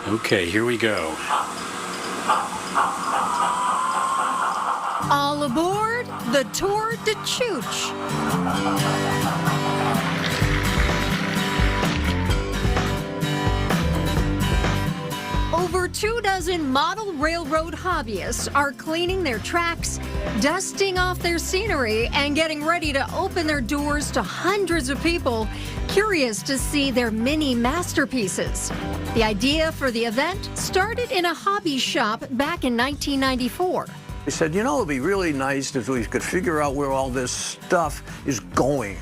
Okay, here we go. All aboard the Tour de Chooch. Over 24 model railroad hobbyists are cleaning their tracks, dusting off their scenery, and getting ready to open their doors to hundreds of people curious to see their mini masterpieces. The idea for the event started in a hobby shop back in 1994. We said, you know, it would be really nice if we could figure out where all this stuff is going.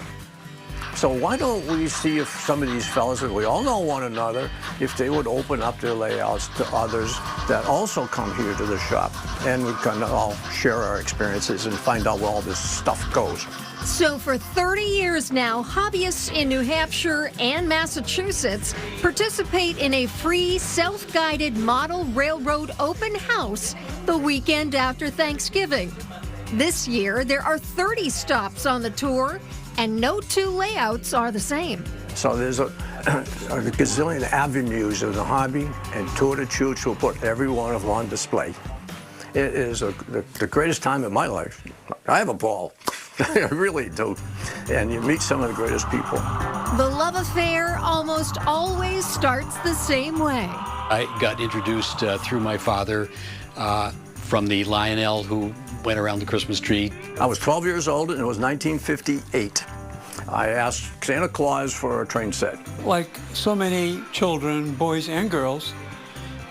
So why don't we see if some of these fellas, we all know one another, if they would open up their layouts to others that also come here to the shop, and we can all share our experiences and find out where all this stuff goes. So for 30 years now, hobbyists in New Hampshire and Massachusetts participate in a free, self-guided model railroad open house the weekend after Thanksgiving. This year, there are 30 stops on the tour, and no two layouts are the same. So there's a gazillion avenues of the hobby, and Tour de Chooch will put every one of them on display. It is the greatest time of my life. I have a ball. I really do. And you meet some of the greatest people. The love affair almost always starts the same way. I got introduced through my father from the Lionel who went around the Christmas tree. I was 12 years old, and it was 1958. I asked Santa Claus for a train set. Like so many children, boys and girls,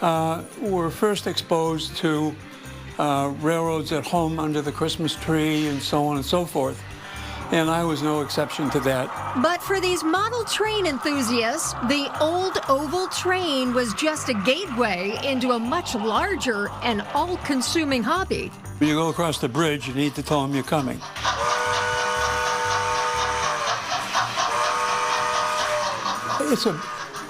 were first exposed to railroads at home under the Christmas tree and so on and so forth. And I was no exception to that. But for these model train enthusiasts, the old oval train was just a gateway into a much larger and all-consuming hobby. When you go across the bridge, you need to tell them you're coming. It's a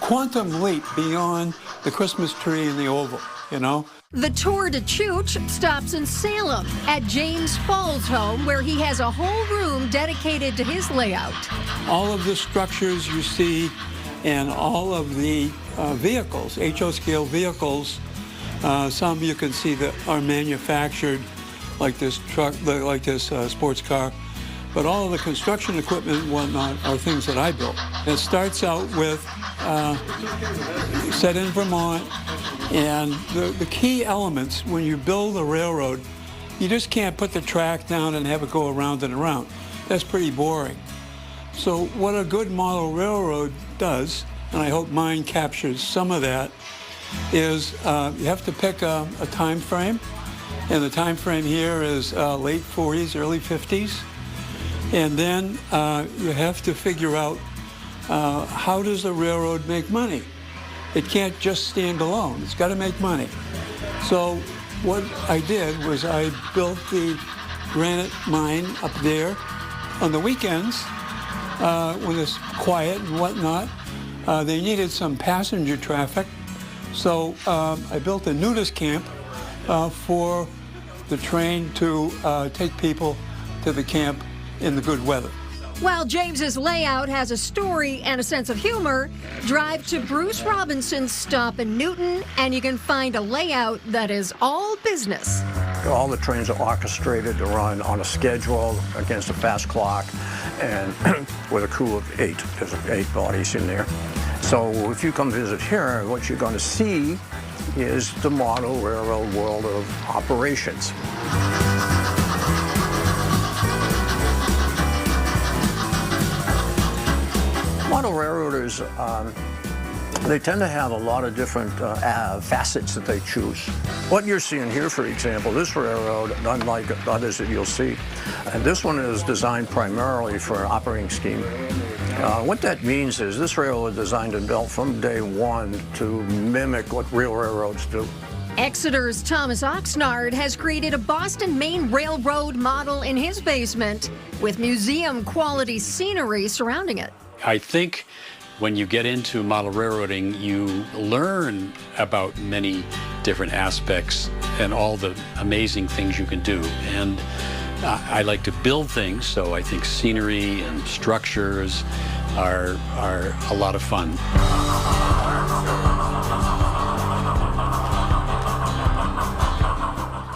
quantum leap beyond the Christmas tree and the oval, you know? The Tour de Chooch stops in Salem at James Fall's home, where he has a whole room dedicated to his layout. All of the structures you see and all of the vehicles, HO scale vehicles, some you can see that are manufactured, like this truck, like this sports car, but all of the construction equipment and whatnot are things that I built. It starts out with set in Vermont, and the key elements when you build a railroad, you just can't put the track down and have it go around and around. That's pretty boring. So what a good model railroad does, and I hope mine captures some of that, is you have to pick a time frame, and the time frame here is late 40s, early 50s. And then you have to figure out how does the railroad make money? It can't just stand alone. It's got to make money. So what I did was I built the granite mine up there on the weekends when it's quiet and whatnot. They needed some passenger traffic. So I built a nudist camp for the train to take people to the camp in the good weather. While James's layout has a story and a sense of humor, drive to Bruce Robinson's stop in Newton, and you can find a layout that is all business. All the trains are orchestrated to run on a schedule against a fast clock, and with a crew of 8. There's 8 bodies in there. So if you come visit here, what you're going to see is the model railroad world of operations. Model railroaders, they tend to have a lot of different facets that they choose. What you're seeing here, for example, this railroad, unlike others that you'll see, and this one is designed primarily for an operating scheme. What that means is this railroad is designed and built from day one to mimic what real railroads do. Exeter's Thomas Oxnard has created a Boston Main Railroad model in his basement with museum-quality scenery surrounding it. I think when you get into model railroading, you learn about many different aspects and all the amazing things you can do. And I like to build things, so I think scenery and structures are a lot of fun.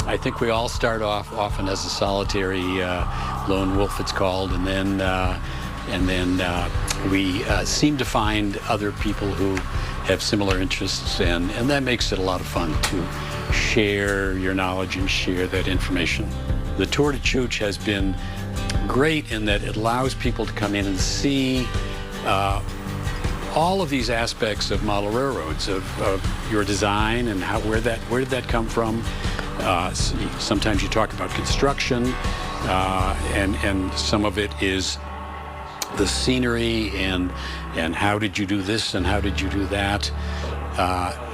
I think we all start off often as a solitary lone wolf, it's called, and then we seem to find other people who have similar interests, and that makes it a lot of fun to share your knowledge and share that information. The Tour de Chooch has been great in that it allows people to come in and see all of these aspects of model railroads, of your design and where did that come from. Sometimes you talk about construction, and some of it is the scenery and how did you do this and how did you do that,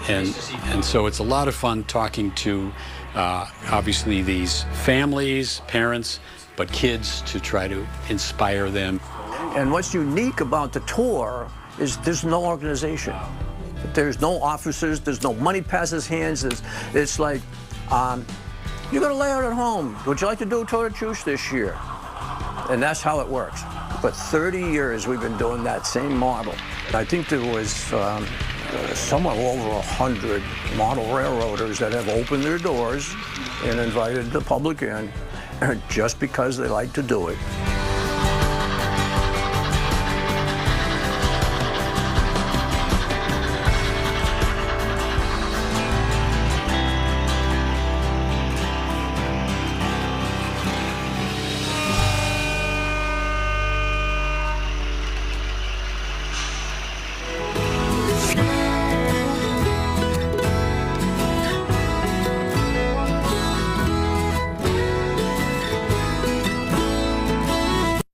and so it's a lot of fun talking to obviously these families, parents, but kids, to try to inspire them. And what's unique about the tour is there's no organization. There's no officers, there's no money passes hands. It's like, you're gonna lay out at home. Would you like to do a Tour de Chooch this year? And that's how it works. But 30 years we've been doing that same model. I think there was somewhere over 100 model railroaders that have opened their doors and invited the public in just because they like to do it.